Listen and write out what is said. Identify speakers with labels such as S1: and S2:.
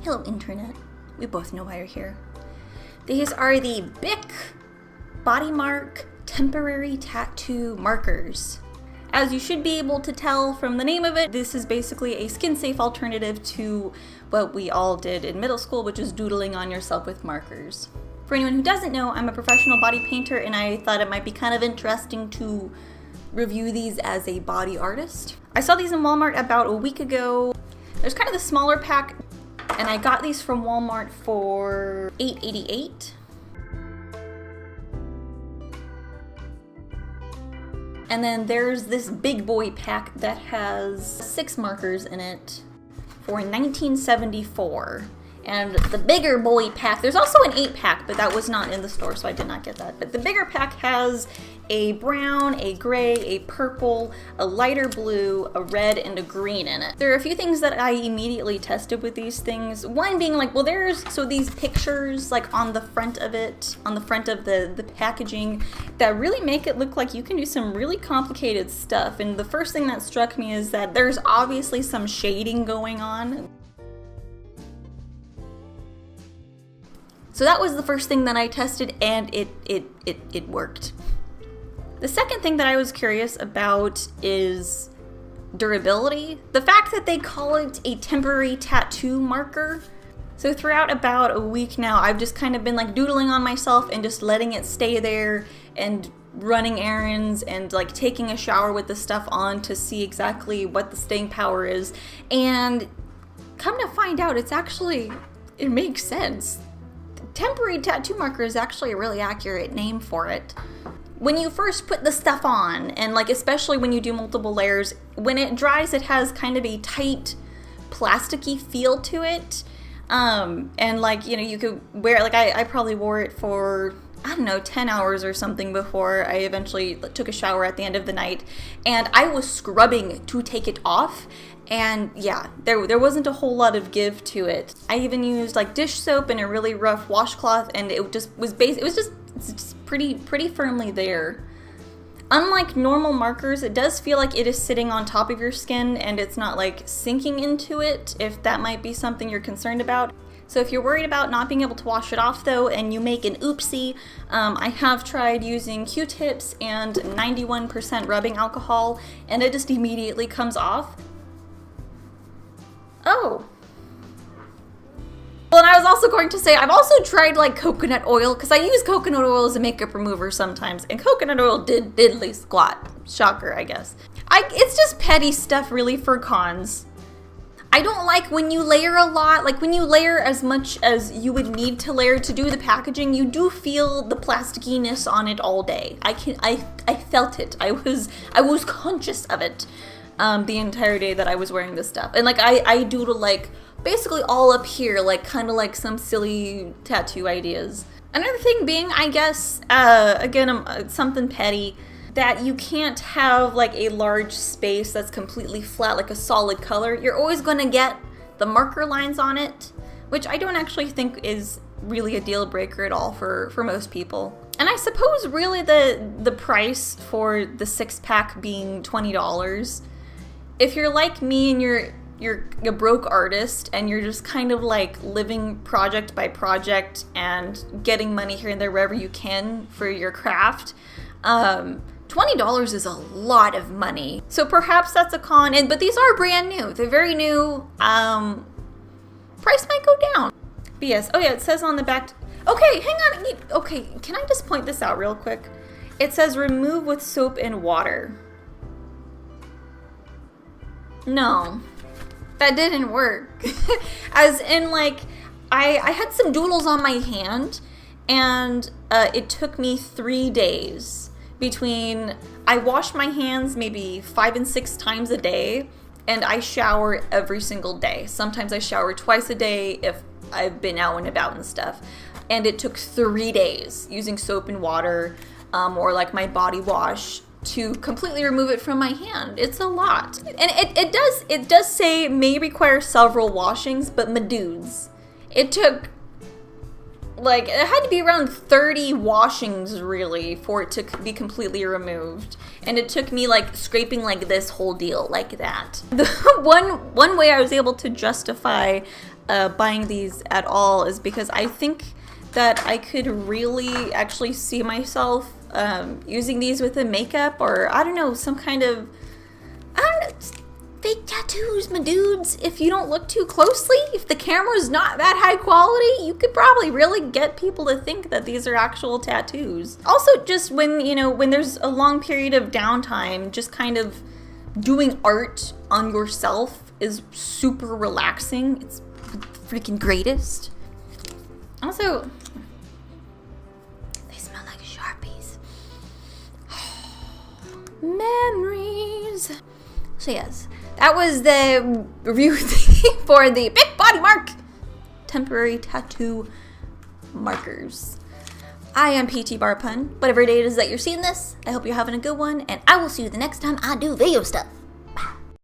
S1: Hello, Internet. We both know why you're here. These are the Bic BodyMark temporary tattoo markers. As you should be able to tell from the name of it, this is basically a skin-safe alternative to what we all did in middle school, which is doodling on yourself with markers. For anyone who doesn't know, I'm a professional body painter, and I thought it might be kind of interesting to review these as a body artist. I saw these in Walmart about a week ago. There's kind of the smaller pack, and I got these from Walmart for $8.88. And then there's this big boy pack that has 6 markers in it for $19.74. And the bigger boy pack, there's also an 8-pack, but that was not in the store, so I did not get that. But the bigger pack has a brown, a gray, a purple, a lighter blue, a red, and a green in it. There are a few things that I immediately tested with these things. One being like, well, so these pictures like on the front of it, on the front of the packaging, that really make it look like you can do some really complicated stuff. And the first thing that struck me is that there's obviously some shading going on. So that was the first thing that I tested, and it worked. The second thing that I was curious about is durability. The fact that they call it a temporary tattoo marker. So throughout about a week now, I've just kind of been like doodling on myself and just letting it stay there and running errands and like taking a shower with the stuff on to see exactly what the staying power is. And come to find out, it makes sense. Temporary tattoo marker is actually a really accurate name for it. When you first put the stuff on, and like especially when you do multiple layers, when it dries it has kind of a tight plasticky feel to it. And like, you know, you could wear it, like I probably wore it for, I don't know, 10 hours or something before I eventually took a shower at the end of the night. And I was scrubbing to take it off. And yeah, there wasn't a whole lot of give to it. I even used like dish soap and a really rough washcloth, and it just was it's pretty firmly there. Unlike normal markers, it does feel like it is sitting on top of your skin and it's not like sinking into it, if that might be something you're concerned about. So if you're worried about not being able to wash it off though, and you make an oopsie, I have tried using Q-tips and 91% rubbing alcohol, and it just immediately comes off. Oh. Well, and I was also going to say, I've also tried like coconut oil, because I use coconut oil as a makeup remover sometimes, and coconut oil did diddly squat. Shocker, I guess. It's just petty stuff really for cons. I don't like when you layer a lot, like when you layer as much as you would need to layer to do the packaging, you do feel the plasticiness on it all day. I felt it. I was conscious of it. The entire day that I was wearing this stuff. And like I doodle like basically all up here, like kind of like some silly tattoo ideas. Another thing being, I guess, again, something petty, that you can't have like a large space that's completely flat, like a solid color. You're always going to get the marker lines on it, which I don't actually think is really a deal breaker at all for most people. And I suppose really the price for the 6-pack being $20, if you're like me and you're a broke artist and you're just kind of like living project by project and getting money here and there wherever you can for your craft, $20 is a lot of money. So perhaps that's a con, but these are brand new. They're very new. Price might go down. But yes, oh yeah, it says on the back. Okay, hang on. Okay, can I just point this out real quick? It says remove with soap and water. No, that didn't work. As in, like, I had some doodles on my hand, and it took me 3 days between, I wash my hands maybe 5 and 6 times a day, and I shower every single day. Sometimes I shower twice a day if I've been out and about and stuff. And it took 3 days using soap and water, or like my body wash, to completely remove it from my hand. It's a lot. And it does say may require several washings, but my dudes, it took, like, it had to be around 30 washings really for it to be completely removed. And it took me like scraping like this whole deal like that. The one way I was able to justify buying these at all is because I think that I could really actually see myself using these with a makeup, or I don't know, some kind of, I don't know, fake tattoos, my dudes. If you don't look too closely, if the camera's not that high quality, you could probably really get people to think that these are actual tattoos. Also, just when, you know, when there's a long period of downtime, just kind of doing art on yourself is super relaxing. It's the freaking greatest. Also, they smell like Sharpies. Memories. So yes, that was the review for the Bic BodyMark temporary tattoo markers. I am PT Barpun. Whatever day it is that you're seeing this, I hope you're having a good one, and I will see you the next time I do video stuff.